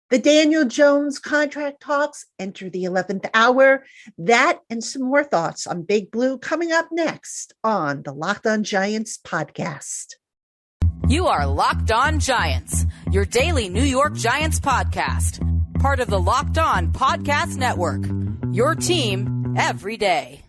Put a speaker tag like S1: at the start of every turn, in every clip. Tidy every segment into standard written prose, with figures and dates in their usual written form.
S1: The Daniel Jones contract talks enter the 11th hour. That and some more thoughts on Big Blue coming up next on the Locked On Giants podcast.
S2: You are Locked On Giants, your daily New York Giants podcast. Part of the Locked On Podcast Network, your team every day.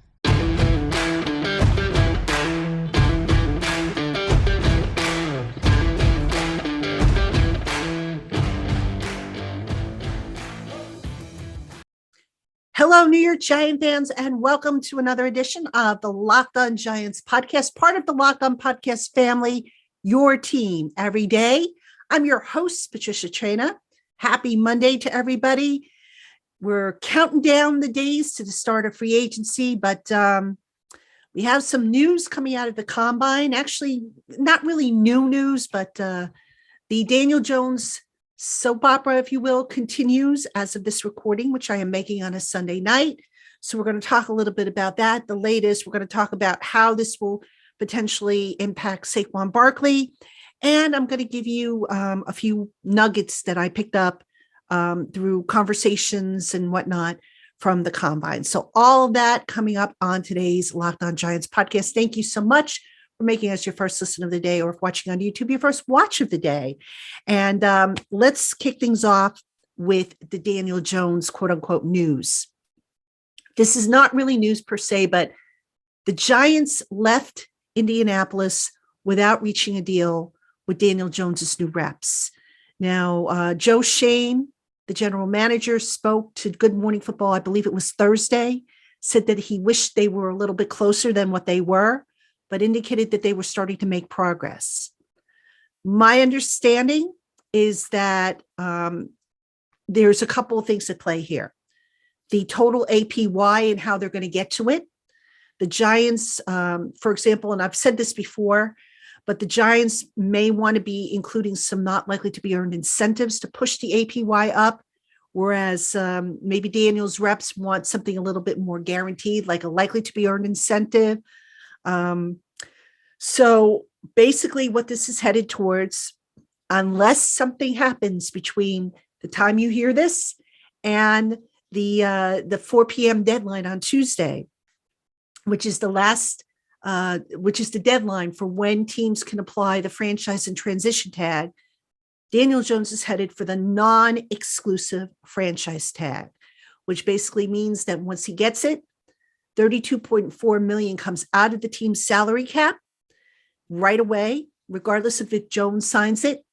S1: Hello, New York Giant fans, and welcome to another edition of the Locked On Giants podcast, part of the Locked On Podcast family, your team every day. I'm your host, Patricia Traina. Happy Monday to everybody. We're counting down the days to the start of free agency, but we have some news coming out of the combine. Actually, not really new news, but the Daniel Jones soap opera, if you will, continues as of this recording, which I am making on a Sunday night. So we're going to talk a little bit about that. The latest, we're going to talk about how this will potentially impact Saquon Barkley. And I'm going to give you a few nuggets that I picked up through conversations and whatnot from the combine. So all of that coming up on today's Locked On Giants podcast. Thank you so much for making us your first listen of the day, or if watching on YouTube, your first watch of the day. And let's kick things off with the Daniel Jones, quote unquote, news. This is not really news per se, but the Giants left Indianapolis without reaching a deal with Daniel Jones's new reps. Now, Joe Shane, the general manager, spoke to Good Morning Football, I believe it was Thursday, said that he wished they were a little bit closer than what they were, but indicated that they were starting to make progress. My understanding is that there's a couple of things at play here. The total APY and how they're going to get to it. The Giants, for example, and I've said this before, but the Giants may want to be including some not likely to be earned incentives to push the APY up, whereas maybe Daniel's reps want something a little bit more guaranteed, like a likely to be earned incentive. So basically what this is headed towards, unless something happens between the time you hear this and the 4 p.m. deadline on Tuesday, which is the deadline for when teams can apply the franchise and transition tag, Daniel Jones is headed for the non-exclusive franchise tag, which basically means that once he gets it, $32.4 million comes out of the team's salary cap right away, regardless of if Jones signs it.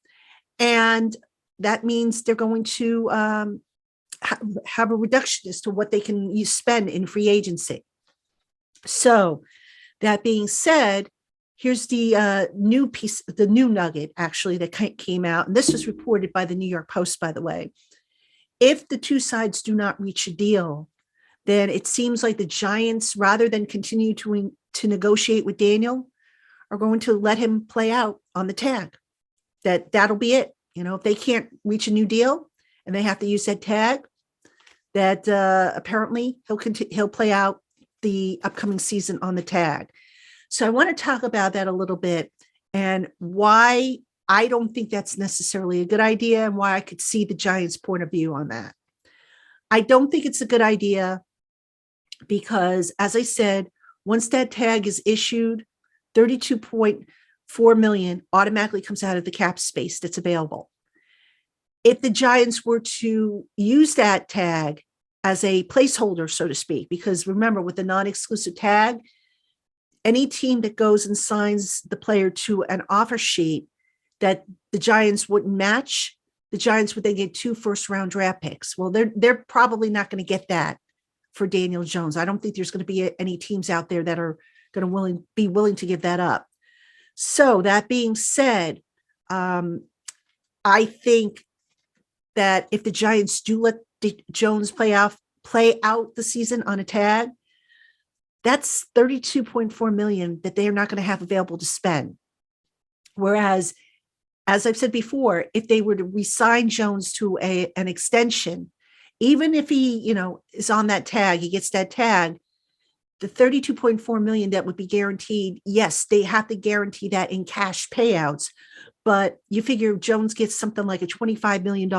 S1: And that means they're going to have a reduction as to what they can spend in free agency. So that being said, here's the new piece, the new nugget actually that came out. And this was reported by the New York Post, by the way. If the two sides do not reach a deal, then it seems like the Giants, rather than continue to negotiate with Daniel, are going to let him play out on the tag. That'll be it. You know, if they can't reach a new deal and they have to use that tag, that apparently he'll play out the upcoming season on the tag. So I want to talk about that a little bit and why I don't think that's necessarily a good idea and why I could see the Giants' point of view on that. I don't think it's a good idea because, as I said, once that tag is issued, $32.4 million automatically comes out of the cap space that's available. If the Giants were to use that tag as a placeholder, so to speak, because remember, with the non-exclusive tag, any team that goes and signs the player to an offer sheet that the Giants wouldn't match, the Giants would then get 2 first-round draft picks. Well, they're probably not going to get that for Daniel Jones. I don't think there's going to be any teams out there that are going to be willing to give that up. So that being said, I think that if the Giants do let Jones play out the season on a tag, that's $32.4 million that they are not going to have available to spend. Whereas, as I've said before, if they were to re-sign Jones to an extension, even if he, is on that tag, he gets that tag, the $32.4 million that would be guaranteed, yes, they have to guarantee that in cash payouts, but you figure Jones gets something like a $25 million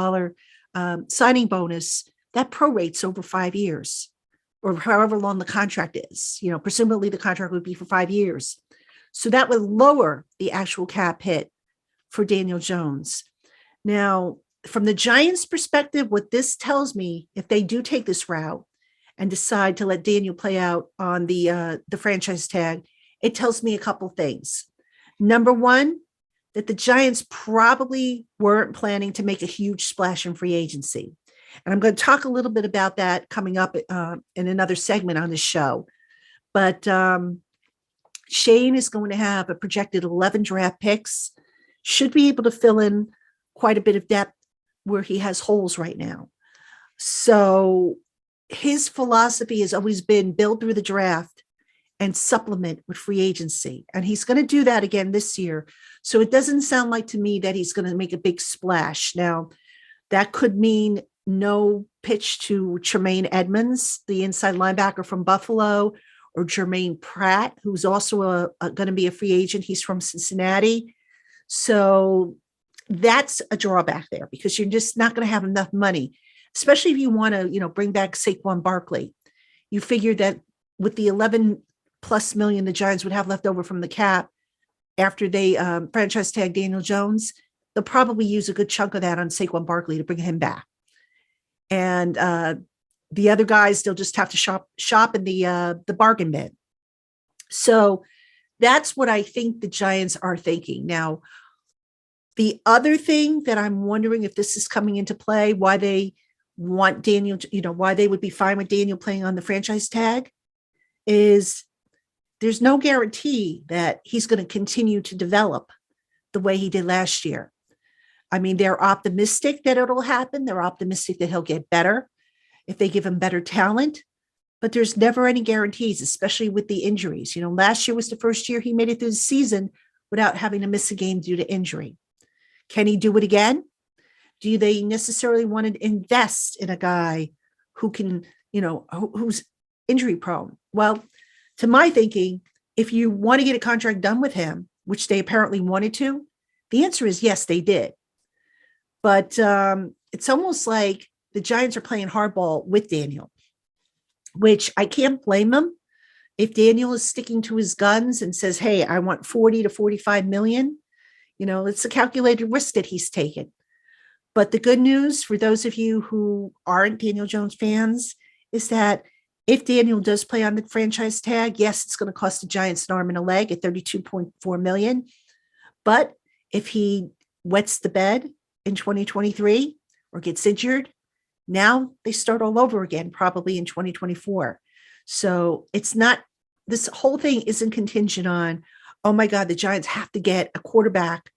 S1: signing bonus, that prorates over 5 years or however long the contract is. Presumably the contract would be for 5 years. So that would lower the actual cap hit for Daniel Jones. Now, from the Giants' perspective, what this tells me, if they do take this route and decide to let Daniel play out on the franchise tag, it tells me a couple things. Number one, that the Giants probably weren't planning to make a huge splash in free agency. And I'm going to talk a little bit about that coming up in another segment on the show. But Shane is going to have a projected 11 draft picks, should be able to fill in quite a bit of depth where he has holes right now. So his philosophy has always been build through the draft and supplement with free agency. And he's going to do that again this year. So it doesn't sound like to me that he's going to make a big splash. Now, that could mean no pitch to Tremaine Edmonds, the inside linebacker from Buffalo, or Jermaine Pratt, who's also going to be a free agent. He's from Cincinnati. So that's a drawback there because you're just not going to have enough money, especially if you want to, bring back Saquon Barkley. You figure that with the 11 plus million the Giants would have left over from the cap after they franchise tag Daniel Jones, they'll probably use a good chunk of that on Saquon Barkley to bring him back. And the other guys, they'll just have to shop in the bargain bin. So that's what I think the Giants are thinking. Now, the other thing that I'm wondering if this is coming into play, why they want Daniel, why they would be fine with Daniel playing on the franchise tag, is there's no guarantee that he's going to continue to develop the way he did last year. I mean, they're optimistic that it'll happen. They're optimistic that he'll get better if they give him better talent, but there's never any guarantees, especially with the injuries. Last year was the first year he made it through the season without having to miss a game due to injury. Can he do it again? Do they necessarily want to invest in a guy who can, who's injury prone? Well, to my thinking, if you want to get a contract done with him, which they apparently wanted to, the answer is yes, they did. But it's almost like the Giants are playing hardball with Daniel, which I can't blame them. If Daniel is sticking to his guns and says, hey, I want 40 to 45 million, it's a calculated risk that he's taken. But the good news for those of you who aren't Daniel Jones fans is that if Daniel does play on the franchise tag, yes, it's going to cost the Giants an arm and a leg at $32.4 million. But if he wets the bed in 2023 or gets injured, now they start all over again, probably in 2024. So it's not, this whole thing isn't contingent on, oh my God, the Giants have to get a quarterback,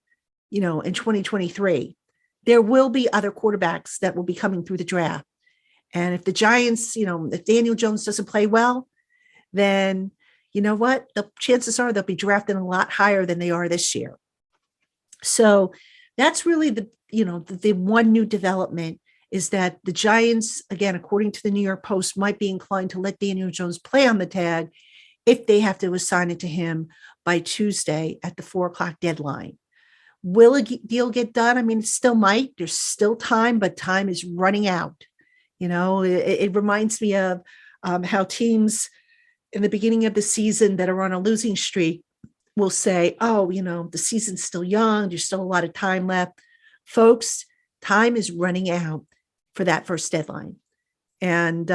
S1: in 2023. There will be other quarterbacks that will be coming through the draft. And if the Giants, if Daniel Jones doesn't play well, then you know what? The chances are they'll be drafted a lot higher than they are this year. So that's really the one new development is that the Giants, again, according to the New York Post, might be inclined to let Daniel Jones play on the tag if they have to assign it to him by Tuesday at the 4:00 deadline. Will a deal get done? I mean, it still might. There's still time, but time is running out. It reminds me of how teams in the beginning of the season that are on a losing streak will say, oh, the season's still young. There's still a lot of time left. Folks, time is running out for that first deadline. And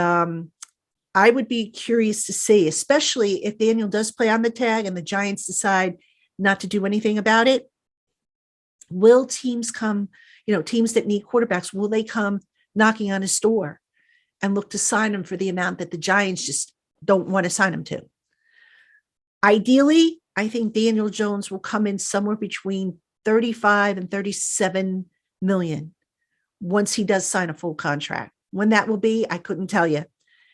S1: I would be curious to see, especially if Daniel does play on the tag and the Giants decide not to do anything about it. Will teams come, teams that need quarterbacks, will they come knocking on his door and look to sign him for the amount that the Giants just don't want to sign him to? Ideally, I think Daniel Jones will come in somewhere between 35 and 37 million once he does sign a full contract. When that will be, I couldn't tell you,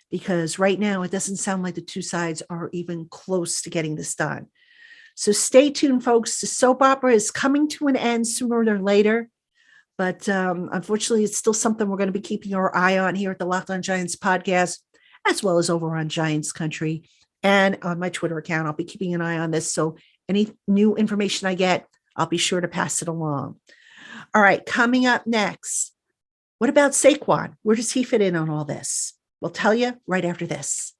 S1: because right now it doesn't sound like the two sides are even close to getting this done. So stay tuned, folks. The soap opera is coming to an end sooner or later. But unfortunately, it's still something we're going to be keeping our eye on here at the Locked On Giants podcast, as well as over on Giants Country and on my Twitter account. I'll be keeping an eye on this. So any new information I get, I'll be sure to pass it along. All right, coming up next, What about Saquon? Where does he fit in on all this? We'll tell you right after this.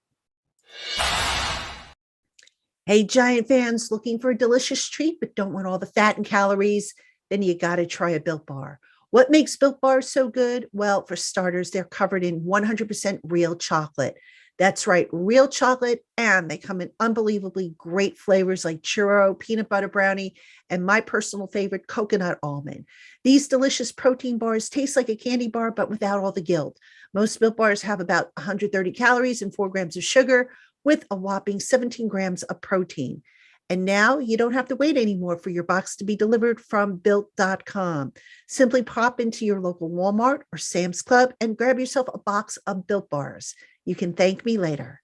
S1: Hey, Giant fans, looking for a delicious treat but don't want all the fat and calories? Then you got to try a Built Bar. What makes Built Bars so good? Well, for starters, they're covered in 100% real chocolate. That's right, real chocolate, and they come in unbelievably great flavors like churro, peanut butter brownie, and my personal favorite, coconut almond. These delicious protein bars taste like a candy bar, but without all the guilt. Most Built Bars have about 130 calories and 4 grams of sugar, with a whopping 17 grams of protein. And now you don't have to wait anymore for your box to be delivered from built.com. Simply pop into your local Walmart or Sam's Club and grab yourself a box of Built Bars. You can thank me later.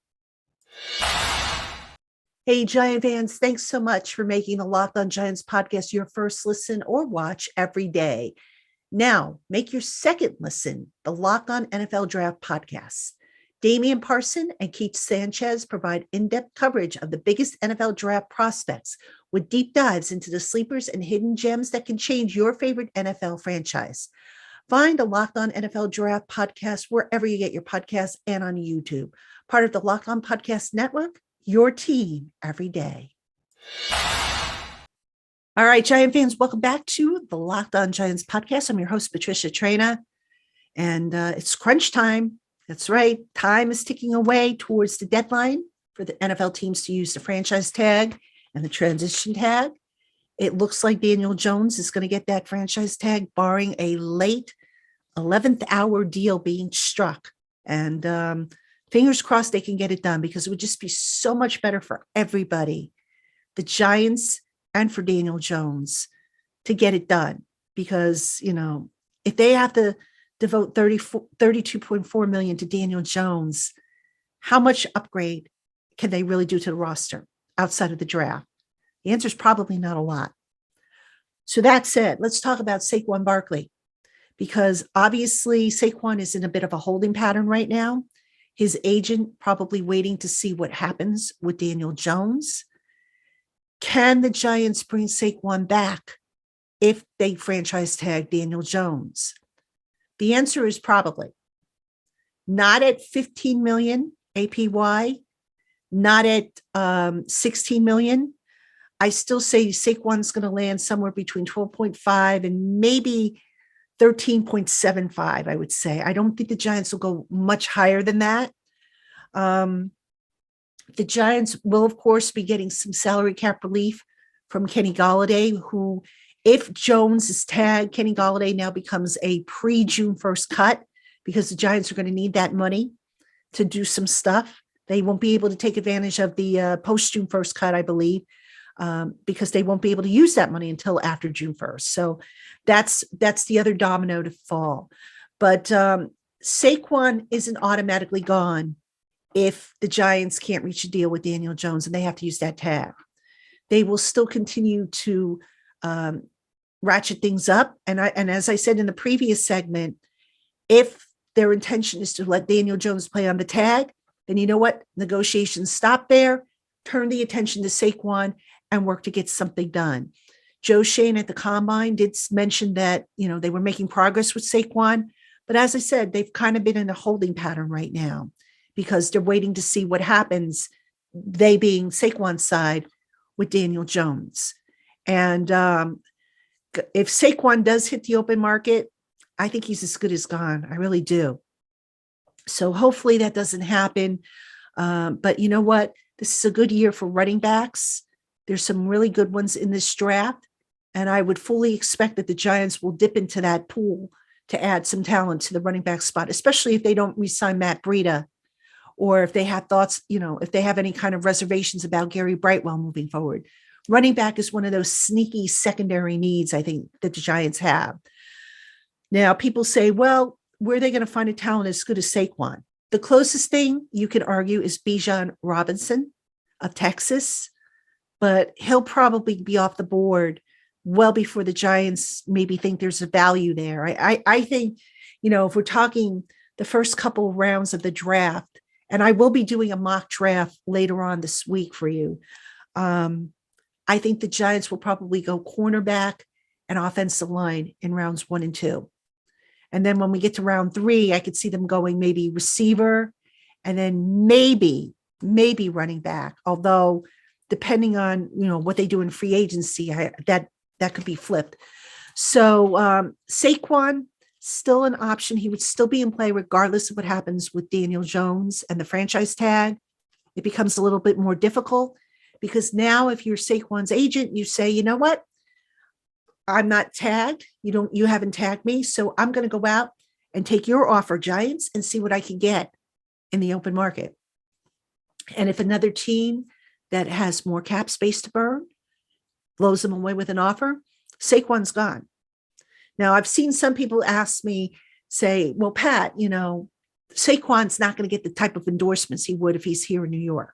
S1: Hey, Giant fans, thanks so much for making the Locked On Giants podcast your first listen or watch every day. Now, make your second listen the Locked On NFL Draft podcast. Damian Parson and Keith Sanchez provide in-depth coverage of the biggest NFL draft prospects with deep dives into the sleepers and hidden gems that can change your favorite NFL franchise. Find the Locked On NFL Draft podcast wherever you get your podcasts and on YouTube. Part of the Locked On Podcast Network, your team every day. All right, Giant fans, welcome back to the Locked On Giants podcast. I'm your host, Patricia Traina, and it's crunch time. That's right. Time is ticking away towards the deadline for the NFL teams to use the franchise tag and the transition tag. It looks like Daniel Jones is going to get that franchise tag, barring a late 11th hour deal being struck. And fingers crossed they can get it done, because it would just be so much better for everybody, the Giants and for Daniel Jones, to get it done. Because, you know, if they have to devote $32.4 million to Daniel Jones, how much upgrade can they really do to the roster outside of the draft? The answer is probably not a lot. So that said, let's talk about Saquon Barkley, because obviously Saquon is in a bit of a holding pattern right now. His agent probably waiting to see what happens with Daniel Jones. Can the Giants bring Saquon back if they franchise tag Daniel Jones? The answer is probably. Not at 15 million APY, not at 16 million. I still say Saquon's going to land somewhere between 12.5 and maybe 13.75, I would say. I don't think the Giants will go much higher than that. The Giants will, of course, be getting some salary cap relief from Kenny Golladay, who, if Jones is tagged, Kenny Golladay now becomes a pre-June 1st cut, because the Giants are going to need that money to do some stuff. They won't be able to take advantage of the post-June 1st cut, I believe, because they won't be able to use that money until after June 1st. So that's the other domino to fall. But Saquon isn't automatically gone if the Giants can't reach a deal with Daniel Jones and they have to use that tag. They will still continue to ratchet things up. And as I said in the previous segment, if their intention is to let Daniel Jones play on the tag, then you know what? Negotiations stop there, turn the attention to Saquon, and work to get something done. Joe Shane at the Combine did mention that, you know, they were making progress with Saquon. But as I said, they've kind of been in a holding pattern right now, because they're waiting to see what happens, they being Saquon's side, with Daniel Jones. And if Saquon does hit the open market, I think he's as good as gone. I really do. So hopefully that doesn't happen. But you know what? This is a good year for running backs. There's some really good ones in this draft. And I would fully expect that the Giants will dip into that pool to add some talent to the running back spot, especially if they don't re-sign Matt Breida, or if they have thoughts, you know, if they have any kind of reservations about Gary Brightwell moving forward. Running back is one of those sneaky secondary needs, I think, that the Giants have. Now, people say, well, where are they going to find a talent as good as Saquon? The closest thing you could argue is Bijan Robinson of Texas, but he'll probably be off the board well before the Giants maybe think there's a value there. I think, you know, if we're talking the first couple of rounds of the draft, and I will be doing a mock draft later on this week for you, I think the Giants will probably go cornerback and offensive line in rounds 1 and 2. And then when we get to round 3, I could see them going maybe receiver and then maybe running back. Although depending on, what they do in free agency, that could be flipped. So Saquon, still an option. He would still be in play regardless of what happens with Daniel Jones and the franchise tag. It becomes a little bit more difficult because now if you're Saquon's agent, you say, you know what? I'm not tagged. You haven't tagged me. So I'm going to go out and take your offer, Giants, and see what I can get in the open market. And if another team that has more cap space to burn blows them away with an offer, Saquon's gone. Now, I've seen some people ask me, say, well, Pat, Saquon's not going to get the type of endorsements he would if he's here in New York.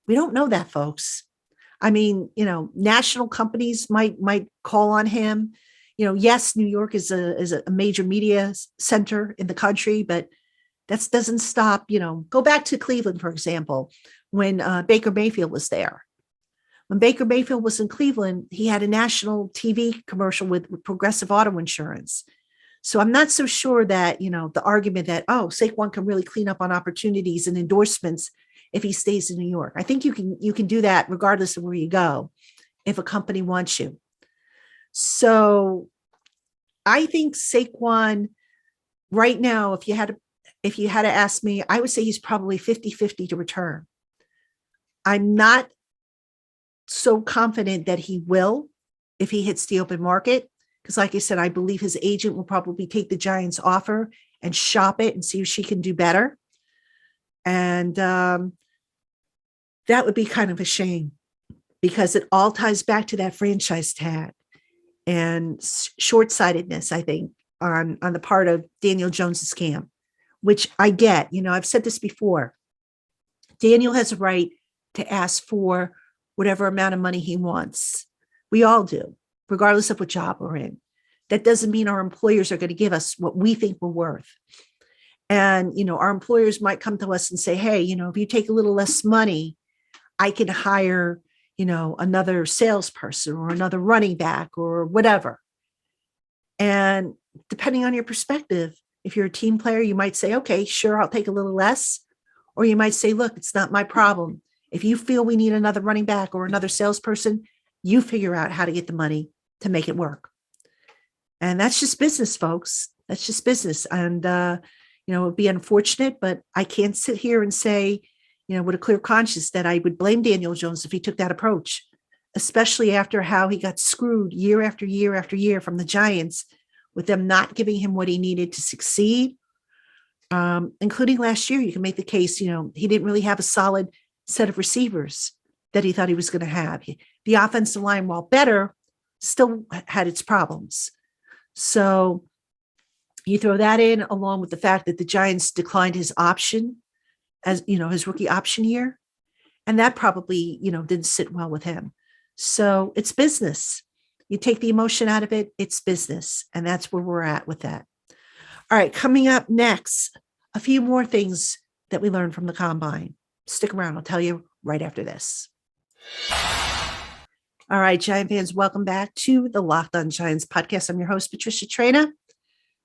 S1: We don't know that, folks. I mean, national companies might call on him. Yes, New York is a major media center in the country, but that doesn't stop, go back to Cleveland, for example, when Baker Mayfield was there. When Baker Mayfield was in Cleveland, he had a national TV commercial with Progressive Auto Insurance. So I'm not so sure that, the argument that, Saquon can really clean up on opportunities and endorsements if he stays in New York. I think you can do that regardless of where you go if a company wants you. So I think Saquon right now, if you had to ask me, I would say he's probably 50-50 to return. I'm not so confident that he will if he hits the open market. Because like I said, I believe his agent will probably take the Giants offer and shop it and see if she can do better. And that would be kind of a shame because it all ties back to that franchise tag and short-sightedness, I think, on the part of Daniel Jones's camp, which I get. I've said this before. Daniel has a right to ask for whatever amount of money he wants. We all do, regardless of what job we're in. That doesn't mean our employers are going to give us what we think we're worth. And, our employers might come to us and say, hey, if you take a little less money, I can hire, another salesperson or another running back or whatever. And depending on your perspective, if you're a team player, you might say, okay, sure, I'll take a little less. Or you might say, look, it's not my problem. If you feel we need another running back or another salesperson, you figure out how to get the money to make it work. And that's just business, folks. That's just business. And, it would be unfortunate, but I can't sit here and say, with a clear conscience that I would blame Daniel Jones if he took that approach, especially after how he got screwed year after year after year from the Giants with them not giving him what he needed to succeed. Including last year, you can make the case, he didn't really have a solid set of receivers that he thought he was going to have. The offensive line, while better, still had its problems. So you throw that in along with the fact that the Giants declined his option as, his rookie option year. And that probably, didn't sit well with him. So it's business. You take the emotion out of it, it's business. And that's where we're at with that. All right, coming up next, a few more things that we learned from the combine. Stick around. I'll tell you right after this. All right, Giant fans, welcome back to the Locked On Giants podcast. I'm your host, Patricia Traina.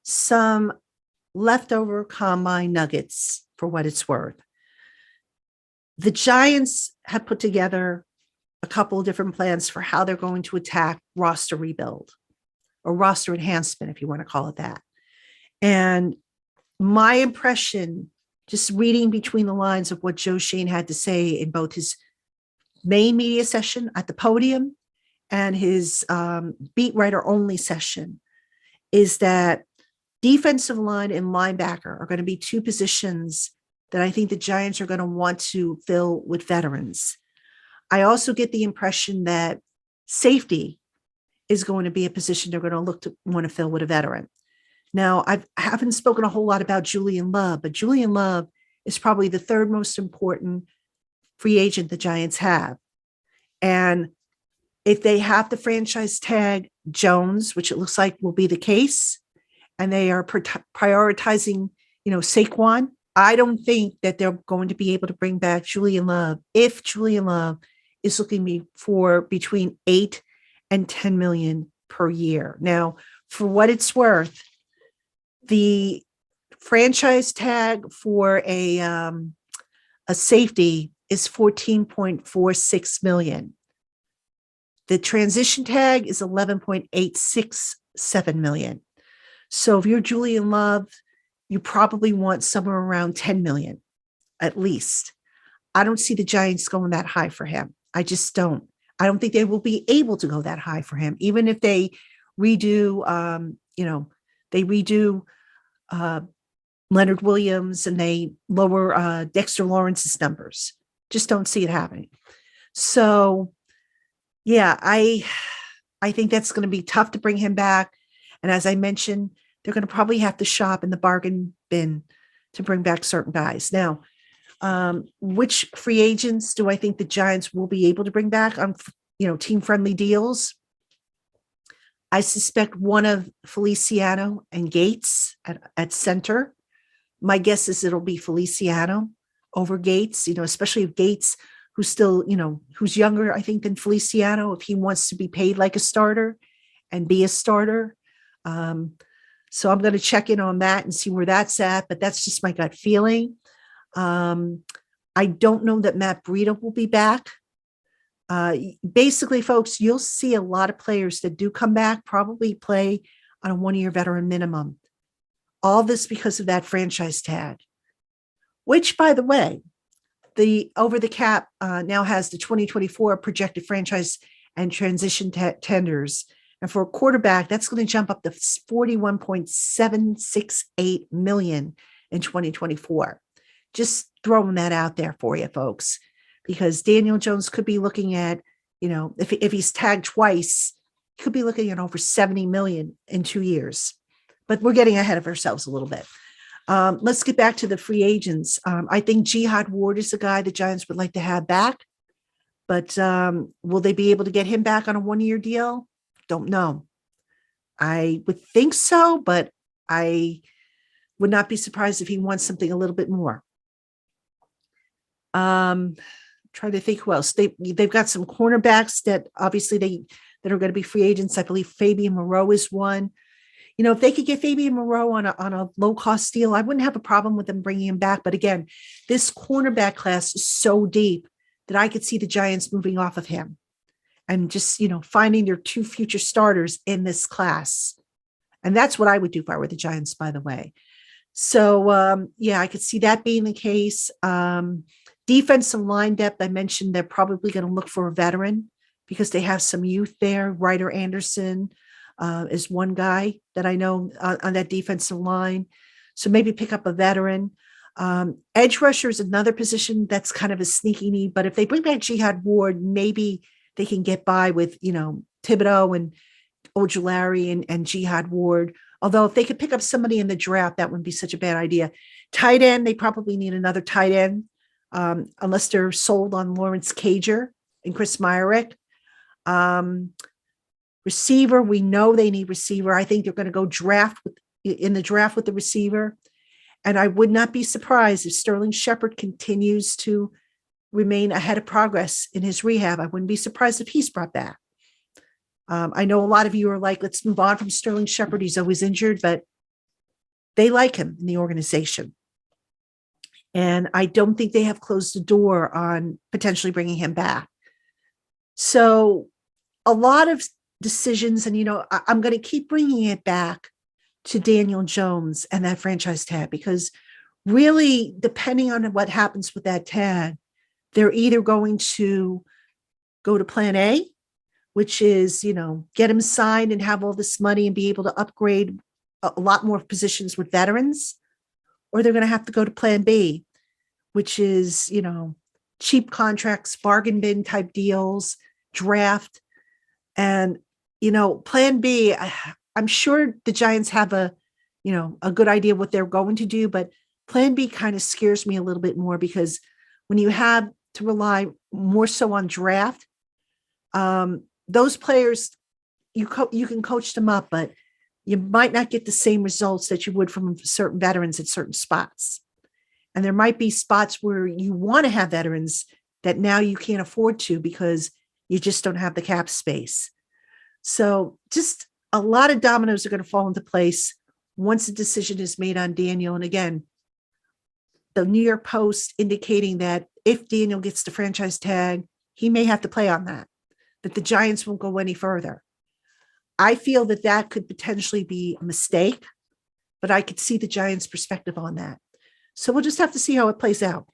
S1: Some leftover combine nuggets for what it's worth. The Giants have put together a couple of different plans for how they're going to attack roster rebuild or roster enhancement, if you want to call it that. And my impression, just reading between the lines of what Joe Schoen had to say in both his main media session at the podium and his beat writer only session, is that defensive line and linebacker are going to be two positions that I think the Giants are going to want to fill with veterans. I also get the impression that safety is going to be a position they're going to look to want to fill with a veteran. Now, I haven't spoken a whole lot about Julian Love, but Julian Love is probably the third most important free agent the Giants have. And if they have to franchise tag Jones, which it looks like will be the case, and they are prioritizing, Saquon, I don't think that they're going to be able to bring back Julian Love if Julian Love is looking for between 8 and 10 million per year. Now, for what it's worth, The franchise tag for a safety is $14.46 million. The transition tag is $11.867 million. So if you're Julian Love, you probably want somewhere around $10 million, at least. I don't see the Giants going that high for him. I just don't. I don't think they will be able to go that high for him, even if they redo, Leonard Williams and they lower Dexter Lawrence's numbers. Just don't see it happening. So, yeah, I think that's going to be tough to bring him back. And as I mentioned, they're going to probably have to shop in the bargain bin to bring back certain guys. Now, which free agents do I think the Giants will be able to bring back on, team-friendly deals? I suspect one of Feliciano and Gates at center. My guess is it'll be Feliciano over Gates, especially if Gates, who's still, who's younger, I think, than Feliciano, if he wants to be paid like a starter and be a starter. So I'm going to check in on that and see where that's at, but that's just my gut feeling. I don't know that Matt Breida will be back. Basically, folks, you'll see a lot of players that do come back probably play on a one-year veteran minimum. All this because of that franchise tag, which, by the way, the over the cap now has the 2024 projected franchise and transition tenders. And for a quarterback, that's going to jump up to $41.768 million in 2024. Just throwing that out there for you, folks, because Daniel Jones could be looking at, if he's tagged twice, he could be looking at over $70 million in 2 years. But we're getting ahead of ourselves a little bit. Let's get back to the free agents. I think Jihad Ward is the guy the Giants would like to have back. But will they be able to get him back on a one-year deal? Don't know. I would think so, but I would not be surprised if he wants something a little bit more. Trying to think who else. They've got some cornerbacks that obviously that are going to be free agents. I believe Fabian Moreau is one. If they could get Fabian Moreau on a low-cost deal, I wouldn't have a problem with them bringing him back. But again, this cornerback class is so deep that I could see the Giants moving off of him and just, finding their two future starters in this class. And that's what I would do if I were the Giants, by the way. So, I could see that being the case. Defensive line depth, I mentioned they're probably going to look for a veteran because they have some youth there. Ryder Anderson is one guy that I know on that defensive line. So maybe pick up a veteran. Edge rusher is another position that's kind of a sneaky need, but if they bring back Jihad Ward, maybe they can get by with, Thibodeau and Ojulari and Jihad Ward. Although if they could pick up somebody in the draft, that wouldn't be such a bad idea. Tight end, they probably need another tight end, unless they're sold on Lawrence Cager and Chris Myarick. Receiver, we know they need receiver. I think they're going to go in the draft with the receiver. And I would not be surprised if Sterling Shepard continues to remain ahead of progress in his rehab. I wouldn't be surprised if he's brought back. I know a lot of you are like, let's move on from Sterling Shepard. He's always injured, but they like him in the organization. And I don't think they have closed the door on potentially bringing him back. So a lot of decisions, and, I'm going to keep bringing it back to Daniel Jones and that franchise tag, because really, depending on what happens with that tag, they're either going to go to plan A, which is, get him signed and have all this money and be able to upgrade a lot more positions with veterans, or they're going to have to go to plan B, which is, cheap contracts, bargain bin type deals, draft. And, plan B, I'm sure the Giants have a good idea what they're going to do, but plan B kind of scares me a little bit more, because when you have to rely more so on draft, those players, you can coach them up, but you might not get the same results that you would from certain veterans at certain spots. And there might be spots where you want to have veterans that now you can't afford to because you just don't have the cap space. So just a lot of dominoes are going to fall into place once a decision is made on Daniel. And again, the New York Post indicating that if Daniel gets the franchise tag, he may have to play on that the Giants won't go any further. I feel that could potentially be a mistake, but I could see the Giants' perspective on that. So we'll just have to see how it plays out.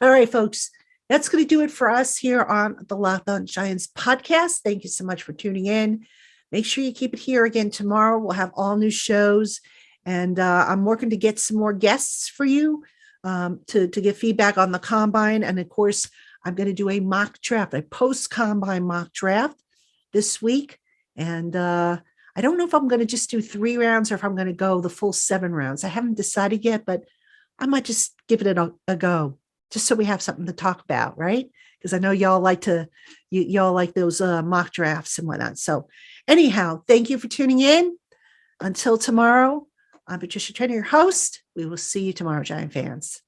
S1: All right, folks, that's going to do it for us here on the Locked On Giants podcast. Thank you so much for tuning in. Make sure you keep it here again tomorrow. We'll have all new shows, and I'm working to get some more guests for you to get feedback on the combine. And of course, I'm going to do a mock draft, a post-combine mock draft this week. And I don't know if I'm going to just do 3 rounds or if I'm going to go the full 7 rounds. I haven't decided yet, but I might just give it a go, just so we have something to talk about, right? Because I know y'all like y'all like those mock drafts and whatnot. So anyhow, thank you for tuning in. Until tomorrow, I'm Patricia Trainer, your host. We will see you tomorrow, Giant fans.